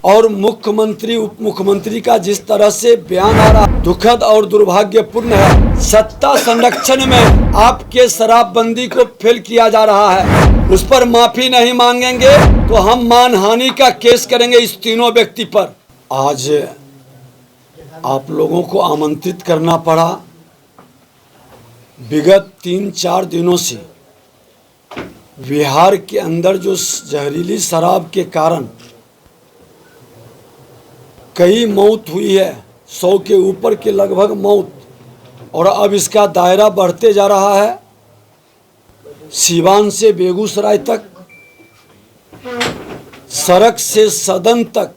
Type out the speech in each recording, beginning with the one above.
और मुख्यमंत्री उप मुख्यमंत्री का जिस तरह से बयान आ रहा दुखद और दुर्भाग्यपूर्ण है। सत्ता संरक्षण में आपके शराबबंदी को फेल किया जा रहा है, उस पर माफी नहीं मांगेंगे तो हम मानहानि का केस करेंगे इस तीनों व्यक्ति पर। आज आप लोगों को आमंत्रित करना पड़ा। विगत 3-4 दिनों से बिहार के अंदर जो जहरीली शराब के कारण कई मौत हुई है, 100 के ऊपर के लगभग मौत, और अब इसका दायरा बढ़ते जा रहा है। सीवान से बेगूसराय तक, सड़क से सदन तक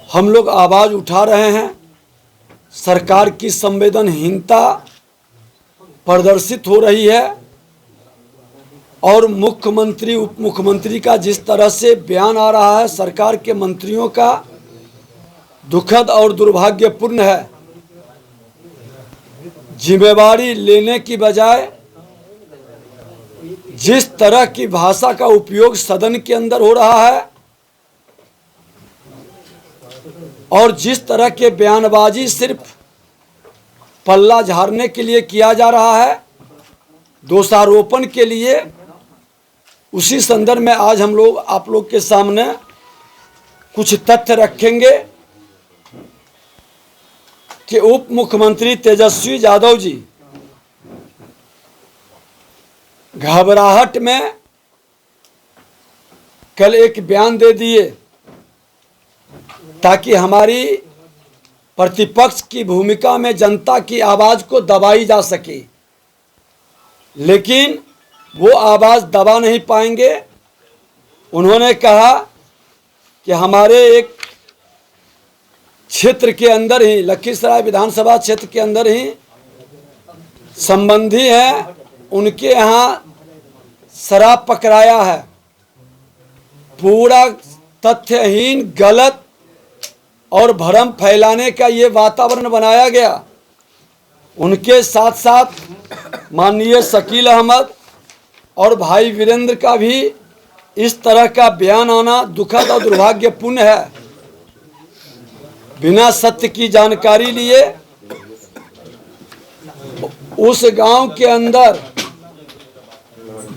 हम लोग आवाज़ उठा रहे हैं। सरकार की संवेदनहीनता प्रदर्शित हो रही है और मुख्यमंत्री उप मुख्यमंत्री का जिस तरह से बयान आ रहा है, सरकार के मंत्रियों का दुखद और दुर्भाग्यपूर्ण है। जिम्मेवारी लेने की बजाय जिस तरह की भाषा का उपयोग सदन के अंदर हो रहा है और जिस तरह के बयानबाजी सिर्फ पल्ला झाड़ने के लिए किया जा रहा है, दोषारोपण के लिए, उसी संदर्भ में आज हम लोग आप लोग के सामने कुछ तथ्य रखेंगे कि उप मुख्यमंत्री तेजस्वी यादव जी घबराहट में कल एक बयान दे दिए ताकि हमारी प्रतिपक्ष की भूमिका में जनता की आवाज़ को दबाई जा सके, लेकिन वो आवाज़ दबा नहीं पाएंगे। उन्होंने कहा कि हमारे एक क्षेत्र के अंदर ही, लखीसराय विधानसभा क्षेत्र के अंदर ही संबंधी हैं, उनके यहाँ शराब पकड़ाया है। पूरा तथ्यहीन, गलत और भ्रम फैलाने का ये वातावरण बनाया गया। उनके साथ साथ माननीय शकील अहमद और भाई वीरेंद्र का भी इस तरह का बयान आना दुखद और दुर्भाग्यपूर्ण है। बिना सत्य की जानकारी लिए उस गांव के अंदर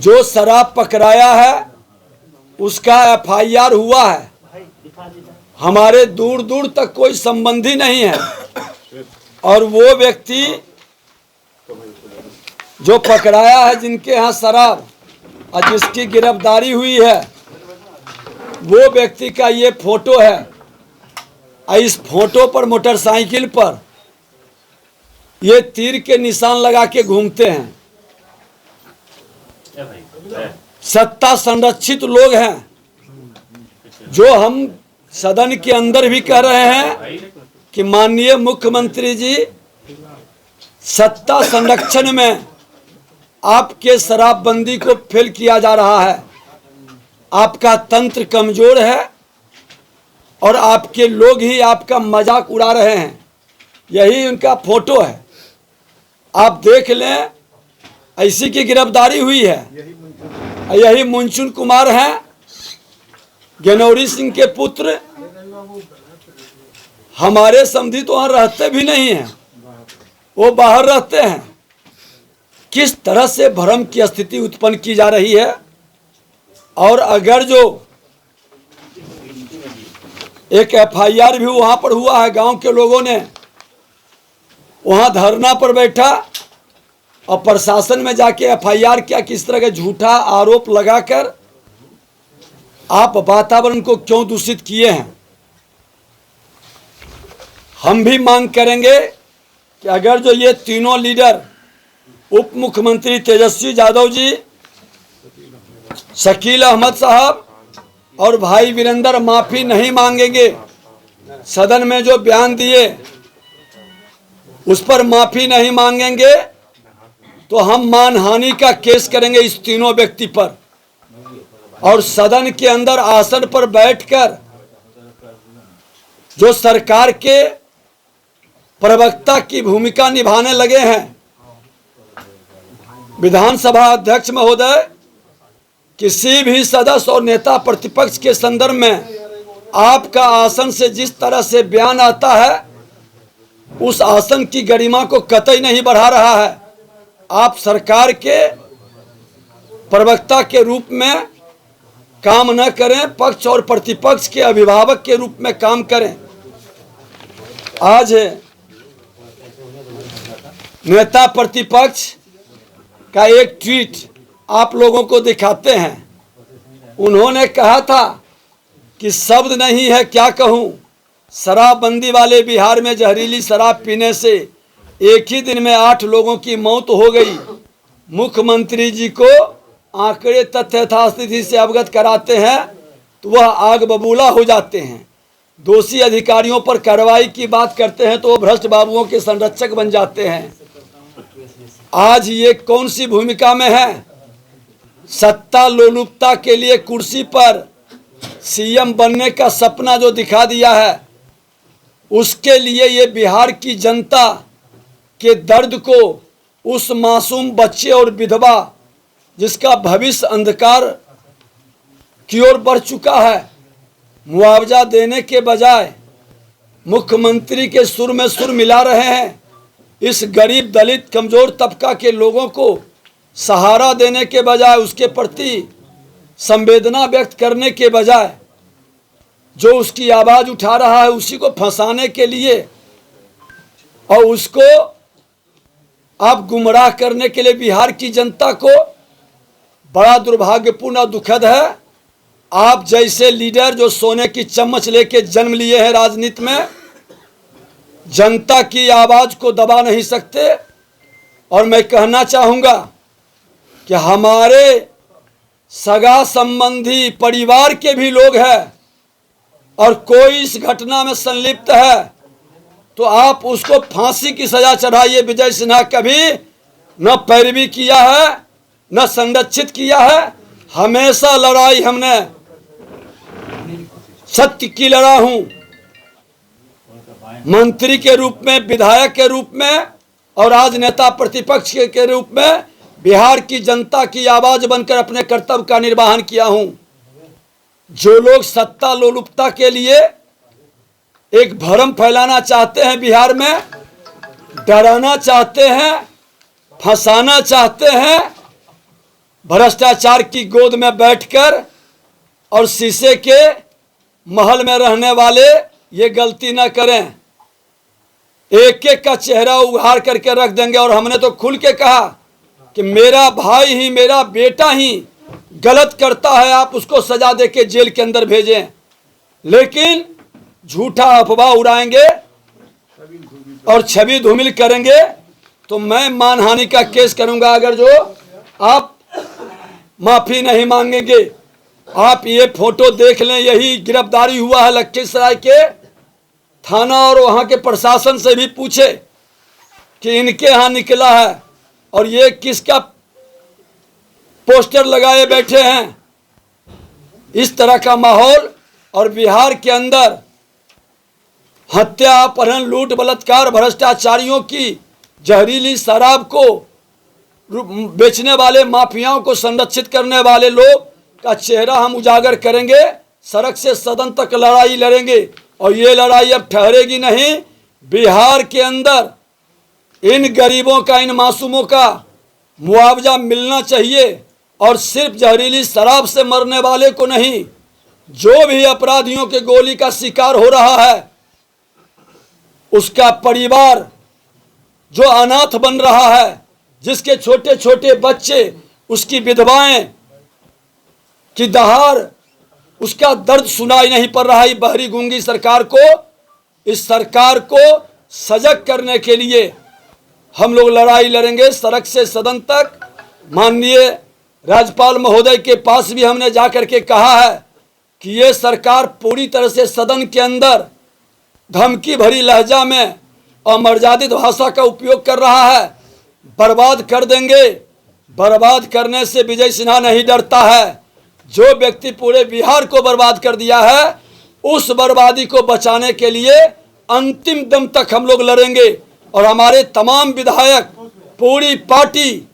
जो शराब पकड़ाया है उसका FIR हुआ है। हमारे दूर दूर तक कोई संबंधी नहीं है, और वो व्यक्ति जो पकड़ाया है, जिनके यहाँ शराब और जिसकी गिरफ्तारी हुई है, वो व्यक्ति का ये फोटो है। इस फोटो पर मोटरसाइकिल पर ये तीर के निशान लगा के घूमते हैं। सत्ता संरक्षित लोग हैं, जो हम सदन के अंदर भी कह रहे हैं कि माननीय मुख्यमंत्री जी, सत्ता संरक्षण में आपके शराबबंदी को फेल किया जा रहा है। आपका तंत्र कमजोर है और आपके लोग ही आपका मजाक उड़ा रहे हैं। यही उनका फोटो है, आप देख लें। ऐसी की गिरफ्तारी हुई है। यही मुंचुन कुमार हैं, गेनौरी सिंह के पुत्र। हमारे समधी तो वहाँ रहते भी नहीं हैं, वो बाहर रहते हैं। किस तरह से भ्रम की स्थिति उत्पन्न की जा रही है। और अगर जो एक FIR भी वहाँ पर हुआ है, गांव के लोगों ने वहाँ धरना पर बैठा और प्रशासन में जाके FIR किया, किस तरह के झूठा आरोप लगाकर आप वातावरण को क्यों दूषित किए हैं। हम भी मांग करेंगे कि अगर जो ये तीनों लीडर, उप मुख्यमंत्री तेजस्वी यादव जी, शकील अहमद साहब और भाई वीरेंद्र माफी नहीं मांगेंगे, सदन में जो बयान दिए उस पर माफी नहीं मांगेंगे, तो हम मानहानि का केस करेंगे इस तीनों व्यक्ति पर। और सदन के अंदर आसन पर बैठकर जो सरकार के प्रवक्ता की भूमिका निभाने लगे हैं, विधानसभा अध्यक्ष महोदय, किसी भी सदस्य और नेता प्रतिपक्ष के संदर्भ में आपका आसन से जिस तरह से बयान आता है, उस आसन की गरिमा को कतई नहीं बढ़ा रहा है। आप सरकार के प्रवक्ता के रूप में काम न करें, पक्ष और प्रतिपक्ष के अभिभावक के रूप में काम करें। आज नेता प्रतिपक्ष का एक ट्वीट आप लोगों को दिखाते हैं। उन्होंने कहा था कि शब्द नहीं है क्या कहूं, शराबबंदी वाले बिहार में जहरीली शराब पीने से एक ही दिन में 8 लोगों की मौत हो गई। मुख्यमंत्री जी को आंकड़े तथ्य यथास्थिति से अवगत कराते हैं तो वह आग बबूला हो जाते हैं। दोषी अधिकारियों पर कार्रवाई की बात करते हैं तो वो भ्रष्ट बाबुओं के संरक्षक बन जाते हैं। आज ये कौन सी भूमिका में है? सत्ता लोलुपता के लिए कुर्सी पर सीएम बनने का सपना जो दिखा दिया है, उसके लिए ये बिहार की जनता के दर्द को, उस मासूम बच्चे और विधवा जिसका भविष्य अंधकार की ओर बढ़ चुका है, मुआवजा देने के बजाय मुख्यमंत्री के सुर में सुर मिला रहे हैं। इस गरीब दलित कमजोर तबका के लोगों को सहारा देने के बजाय, उसके प्रति संवेदना व्यक्त करने के बजाय, जो उसकी आवाज उठा रहा है उसी को फंसाने के लिए और उसको आप गुमराह करने के लिए बिहार की जनता को, बड़ा दुर्भाग्यपूर्ण और दुखद है। आप जैसे लीडर जो सोने की चम्मच लेके जन्म लिए हैं राजनीति में, जनता की आवाज को दबा नहीं सकते। और मैं कहना चाहूंगा कि हमारे सगा संबंधी परिवार के भी लोग हैं और कोई इस घटना में संलिप्त है तो आप उसको फांसी की सजा चढ़ाइए। विजय सिन्हा कभी न पैरवी किया है, न संरक्षित किया है। हमेशा लड़ाई हमने सत्य की लड़ा हूं, मंत्री के रूप में, विधायक के रूप में और आज नेता प्रतिपक्ष के रूप में बिहार की जनता की आवाज बनकर अपने कर्तव्य का निर्वहन किया हूं। जो लोग सत्ता लोलुपता के लिए एक भ्रम फैलाना चाहते हैं, बिहार में डराना चाहते हैं, फंसाना चाहते हैं, भ्रष्टाचार की गोद में बैठकर और शीशे के महल में रहने वाले ये गलती न करें। एक एक का चेहरा उघाड़ करके रख देंगे। और हमने तो खुल के कहा कि मेरा भाई ही, मेरा बेटा ही गलत करता है, आप उसको सजा देके जेल के अंदर भेजें। लेकिन झूठा अफवाह उड़ाएंगे और छवि धूमिल करेंगे तो मैं मानहानि का केस करूंगा अगर जो आप माफी नहीं मांगेंगे। आप ये फोटो देख लें, यही गिरफ्तारी हुआ है लखीसराय के थाना और वहां के प्रशासन से भी पूछे कि इनके यहाँ निकला है और ये किसका पोस्टर लगाए बैठे हैं। इस तरह का माहौल और बिहार के अंदर हत्या, अपहरण, लूट, बलात्कार, भ्रष्टाचारियों की जहरीली शराब को बेचने वाले माफियाओं को संरक्षित करने वाले लोग का चेहरा हम उजागर करेंगे। सड़क से सदन तक लड़ाई लड़ेंगे और ये लड़ाई अब ठहरेगी नहीं। बिहार के अंदर इन गरीबों का, इन मासूमों का मुआवजा मिलना चाहिए और सिर्फ जहरीली शराब से मरने वाले को नहीं, जो भी अपराधियों के गोली का शिकार हो रहा है उसका परिवार जो अनाथ बन रहा है, जिसके छोटे छोटे बच्चे, उसकी विधवाएं की दहाड़, उसका दर्द सुनाई नहीं पड़ रहा है। बहरी गूंगी सरकार को, इस सरकार को सजग करने के लिए हम लोग लड़ाई लड़ेंगे सड़क से सदन तक। माननीय राज्यपाल महोदय के पास भी हमने जाकर के कहा है कि ये सरकार पूरी तरह से सदन के अंदर धमकी भरी लहजा में अमर्यादित भाषा का उपयोग कर रहा है। बर्बाद कर देंगे। बर्बाद करने से विजय सिन्हा नहीं डरता है। जो व्यक्ति पूरे बिहार को बर्बाद कर दिया है, उस बर्बादी को बचाने के लिए अंतिम दम तक हम लोग लड़ेंगे। और हमारे तमाम विधायक, पूरी पार्टी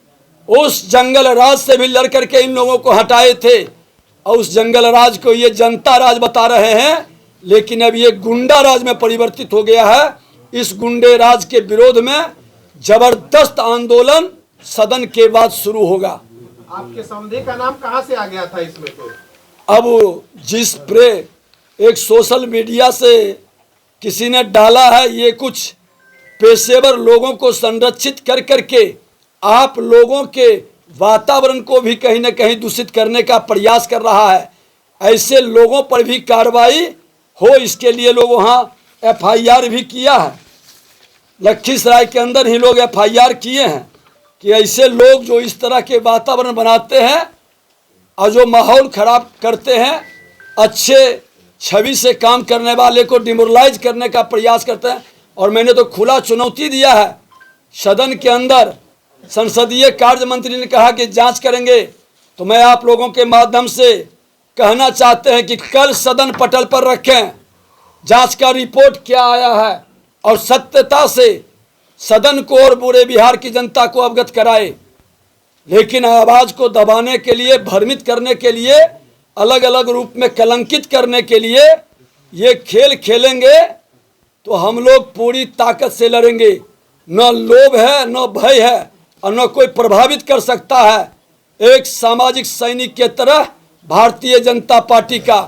उस जंगल राज से भी लड़ करके इन लोगों को हटाए थे और उस जंगल राज को ये जनता राज बता रहे हैं। लेकिन अब ये गुंडा राज में परिवर्तित हो गया है। इस गुंडे राज के विरोध में जबरदस्त आंदोलन सदन के बाद शुरू होगा। आपके समधी का नाम कहां से आ गया था इसमें? तो अब जिस प्रे एक सोशल मीडिया से किसी ने डाला है, ये कुछ पेशेवर लोगों को संरक्षित कर करके आप लोगों के वातावरण को भी कहीं न कहीं दूषित करने का प्रयास कर रहा है। ऐसे लोगों पर भी कार्रवाई हो, इसके लिए लोग वहाँ FIR भी किया है। लखीसराय के अंदर ही लोग FIR किए हैं कि ऐसे लोग जो इस तरह के वातावरण बनाते हैं और जो माहौल खराब करते हैं, अच्छे छवि से काम करने वाले को डिमोरलाइज करने का प्रयास करते हैं। और मैंने तो खुला चुनौती दिया है सदन के अंदर। संसदीय कार्य मंत्री ने कहा कि जांच करेंगे, तो मैं आप लोगों के माध्यम से कहना चाहते हैं कि कल सदन पटल पर रखें, जांच का रिपोर्ट क्या आया है और सत्यता से सदन को और पूरे बिहार की जनता को अवगत कराए। लेकिन आवाज को दबाने के लिए, भ्रमित करने के लिए, अलग अलग रूप में कलंकित करने के लिए ये खेल खेलेंगे तो हम लोग पूरी ताकत से लड़ेंगे। न लोभ है, न भय है और न कोई प्रभावित कर सकता है। एक सामाजिक सैनिक के तरह भारतीय जनता पार्टी का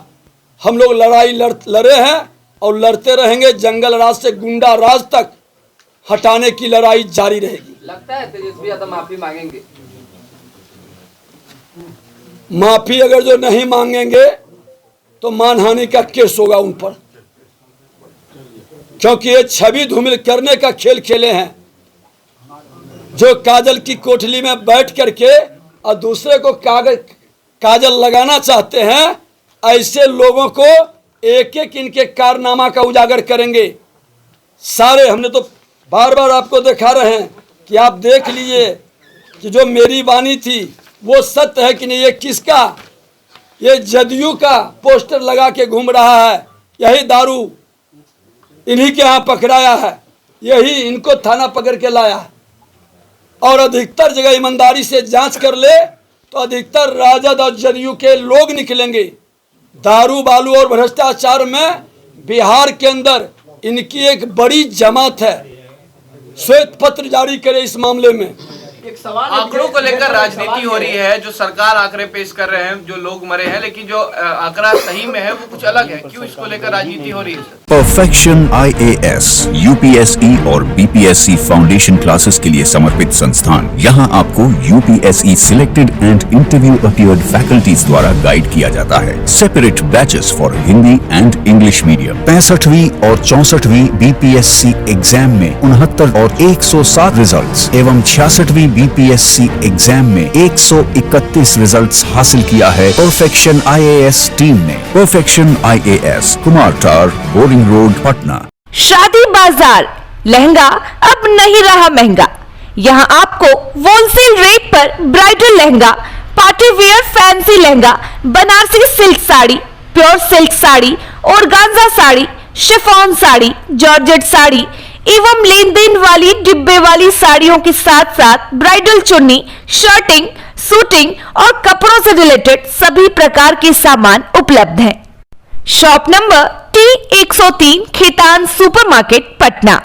हम लोग लड़ाई लड़े हैं और लड़ते रहेंगे। जंगल राज से गुंडा राज तक हटाने की लड़ाई जारी रहेगी। लगता है तेजस्वी यादव माफी मांगेंगे? माफी अगर जो नहीं मांगेंगे तो मानहानि का केस होगा उन पर, क्योंकि ये छवि धूमिल करने का खेल खेले हैं। जो काजल की कोठली में बैठ करके और दूसरे को काजल लगाना चाहते हैं, ऐसे लोगों को एक एक इनके कारनामा का उजागर करेंगे सारे। हमने तो बार बार आपको दिखा रहे हैं कि आप देख लीजिए कि जो मेरी वाणी थी वो सत्य है कि नहीं। ये किसका, ये जदयू का पोस्टर लगा के घूम रहा है। यही दारू इन्हीं के यहाँ पकड़ाया है, यही इनको थाना पकड़ के लाया है। और अधिकतर जगह ईमानदारी से जांच कर ले तो अधिकतर राजद और जदयू के लोग निकलेंगे। दारू बालू और भ्रष्टाचार में बिहार के अंदर इनकी एक बड़ी जमात है। श्वेत पत्र जारी करे इस मामले में। एक सवाल, आंकड़ों को लेकर राजनीति हो रही है, जो सरकार आंकड़े पेश कर रहे हैं, जो लोग मरे हैं, लेकिन जो आंकड़ा सही में है वो कुछ अलग है। क्यों इसको लेकर राजनीति हो रही है? परफेक्शन IAS, UPSE और BPSC फाउंडेशन क्लासेस के लिए समर्पित संस्थान। यहाँ आपको UPSE selected and interview appeared faculties द्वारा गाइड किया जाता है। Separate batches for Hindi and English medium. 65वीं और 64वीं BPSC एग्जाम में 69 और 107 रिजल्ट्स एवं 66वीं BPSC एग्जाम में 131 रिजल्ट्स हासिल किया है परफेक्शन IAS टीम ने। परफेक्शन IAS, कुमार टार, बोरिंग रोड, पटना। शादी बाजार लहंगा अब नहीं रहा महंगा। यहाँ आपको होलसेल रेट पर bridal lehenga, party wear fancy lehenga, Banarasi silk sari, pure silk sari, organza sari, chiffon sari, georgette sari एवं लेन देन वाली डिब्बे वाली साड़ियों के साथ साथ ब्राइडल चुन्नी, शर्टिंग, सूटिंग और कपड़ों से रिलेटेड सभी प्रकार के सामान उपलब्ध हैं। Shop number T103 Khetan supermarket, Patna.